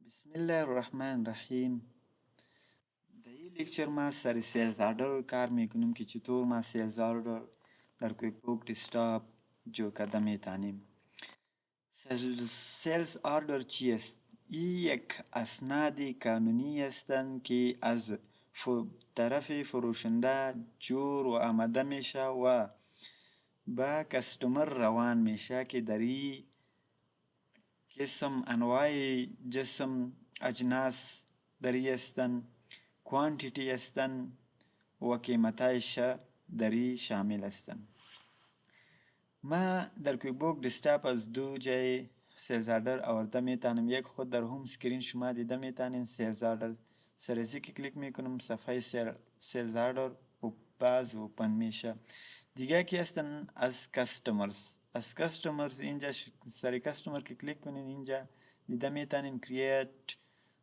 بسم الله الرحمن الرحیم. در این لیکچر ما سر سیلز آردر رو کار میکنیم که چطور ما سیلز آردر در کویک بوک دسکتاپ جو کرده میتانیم. سیلز آردر چی است؟ این یک اسناد قانونی هستند که از طرف فروشنده جور و آمده میشه و با کستومر روان میشه که در این قسم انواع جسم اجناس دری هستند، کوانتیتی هستند و قیمتایش دری شامل هستند. ما در کویک بوک دسکتاپ از دو جای سیلز آردر آورده میتونم. یک خود در هوم سکرین شما دیده میتونین سیلز آردر سرزی که کلیک میکنم صفحه سیلز آردر و باز اوپن میشه. دیگه که هستن از کستمرز اینجا سر کستمر که کلیک کنین اینجا دیده میتونین کرییت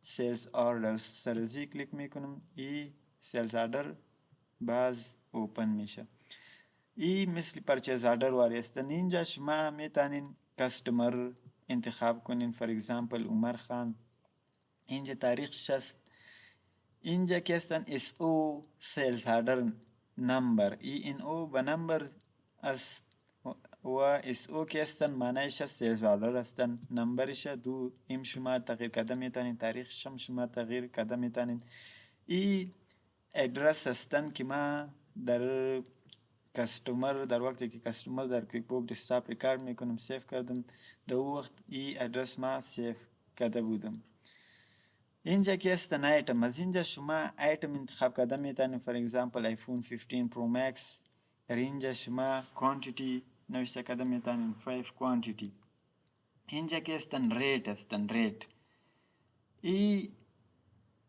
سیلز آردرز سرزی کلیک میکنم ای سیلز آردر باز اوپن میشه. ای مثل پرچیز آردر واری هستن. اینجا شما میتونین کستمر انتخاب کنین. فور اگزامپل عمر خان. اینجا تاریخش است. اینجا که هستن اس او سیلز آردر نمبر. این او به نمبر است و اس او که هستن معنیش سیلز آردر هستن. نمبرش دو ایم شما تغییر کرده میتونین. تاریخش هم شما تغییر کرده میتونین. این ادرس هستن که ما در کستمر در وقتی که کستمر در کویک بوک دسکتاپ ریکارد میکنم سیف کردم در او وقت این ادرس ما سیف کرده بودم. اینجا که هستن آیتم. از اینجا شما آیتم انتخاب کرده میتونیم. فور اگزامپل آیفون 15 پرو مکس. در اینجا شما کوانتیتی نوشته کرده میتونیم 5 کوانتیتی. اینجا که هستن ریت هستن ریت. ای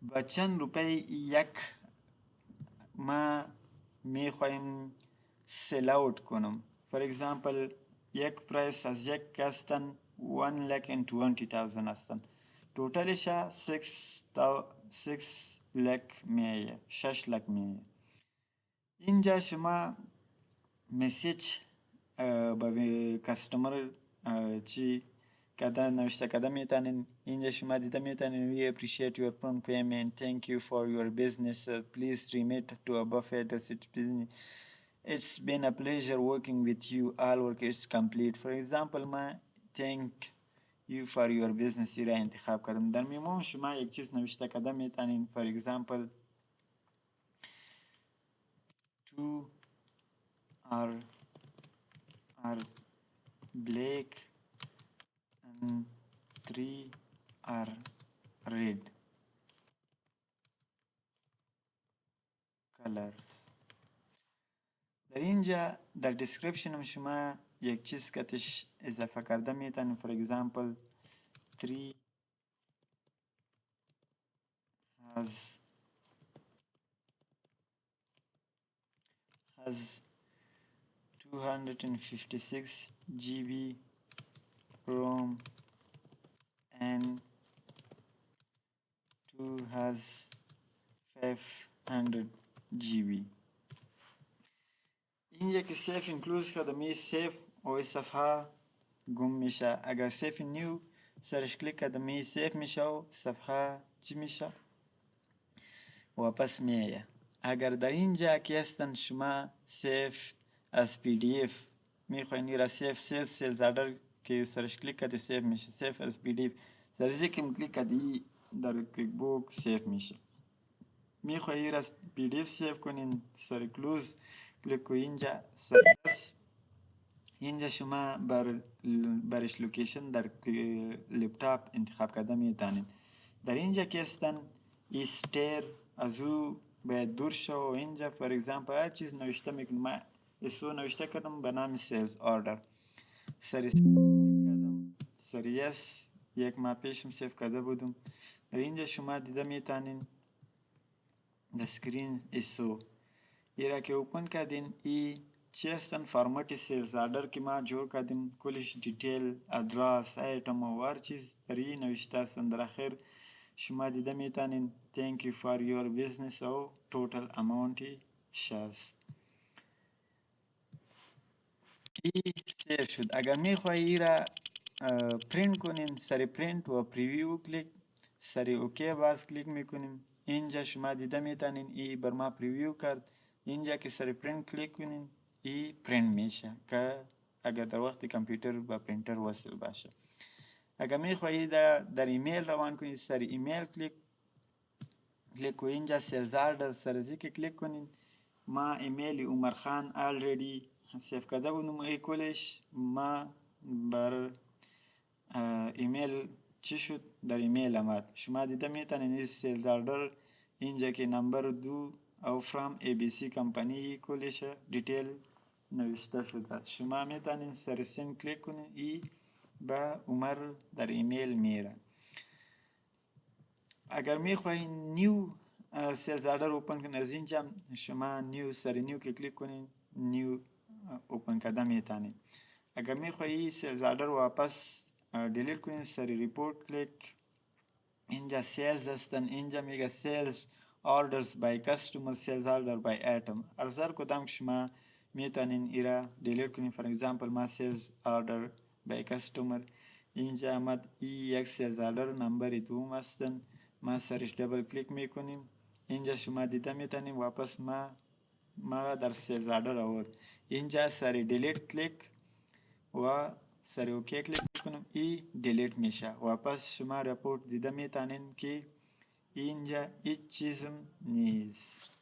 با چند روپی یک ما میخوایم سیل اوت کنم. فور اگزامپل یک پرایس از یک هستن 1,20,000 هستن. توتالش 6 لک میایه 6 لک میایه. اینجا شما مسیج به کستمر چی کده نوشته کده میتونین. اینجا شما دیده میتونین we appreciate your prompt payment, thank you for your business, please remit to above address. It's been a pleasure working with you, all work is complete. For example ما thank you for your business را انتخاب کردم. در میمون شما یک چیز نوشته کده میتونین. for example 2 are black and 3 are red colors. در اینجا در دیسکریپشن شما یک چیز کتش اضافه کرده میتونیم. for example 3 has 256 GB ROM and 2 has 500 GB. اینجا که سیف انکلوز کردم این سیف و صفحه گم میشه. اگر سیف نیو سرش کلیک کردم این سیف میشه و صفحه چی میشه واپس میایه. اگر در اینجا که هستن شما سیف از پی دی اف میخواین را سیف سیلز آردر که سرش کلیک کردی سیف میشه. سیف از پی دی اف سرزی که کلیک کردی در کویک بوک سیف میشه. میخوایی را پی دی اف سیف کنین سر کلوز کلیک کنین. اینجا سرس اینجا شما برش لوکیشن در لپتاپ انتخاب کرده میتونین. در اینجا که هستن استر از او باید دور شو. اینجا فور اگزامپل هر چیز نوشته میکنم. من اسو نوشته کردم به نام سیلز آردر. سری کردم سری یس یک ما پیشم سیف کرده بودم. در اینجا شما دیده میتونین در سکرین اسو ایرا که اوپن کردین ای چی هستن فرمت سیلز آردر که ما جور کردیم. کلش دیتیل ادرس ایتم و هر چیز ری نوشته هستن. در آخر شما دیده میتونین thank you for your business و total amount شست. ای سیف شد. اگر میخوایی ای را پرینت کنین سر پرینت و پریویو کلیک سری اوکی باز کلیک میکنیم. اینجا شما دیده میتونین ای بر ما پریویو کرد. اینجا که سری پرینت کلیک کنین ای پرینت میشه که اگر در وقت کامپیوتر با پرینتر وصل باشه. اگر میخواهید در ایمیل روان کنید سری ایمیل کلیک کنید. اینجا سیلز آردر سرزی که کلیک کنید. ما ایمیل عمر خان آلردی سیف کرده بودم ای کلش ما بر ایمیل چی شد در ایمیل آمد. شما دیده میتونید این سیلز آردر اینجا که نمبر 2 او فرام ای بی سی کمپانی کلش دیتیل نوشته شده. شما میتونید سر سین کلیک کنید ای با عمر در ایمیل میره. اگر میخواهید نیو سیلز آردر اوپن کنید از اینجا شما نیو سر نیو که کلیک کنید نیو اوپن کرده میتونید. اگر میخواهید سیلز آردر واپس دیلیت کنید سر ریپورت کلیک. اینجا سیلز هستن. اینجا میگه سیلز آردرز بای کستمر سیلز آردر بای ایتم. هر کدام شما میتونین ایرا دیلیت کنین. فور ایگزامپل ما سیلز آردر بای کستمر اینجا آمد ای یک سیلز آردر نمبر دوم هستن. ما سرش دبل کلیک میکنیم. اینجا شما دیده میتونین واپس ما را در سیلز آردر آورد. اینجا سر دیلیت کلیک و سر اوکی کلیک کنم ای دیلیت میشه. واپس شما رپورت دیده میتونین که اینجا هیچ چیزم نیست.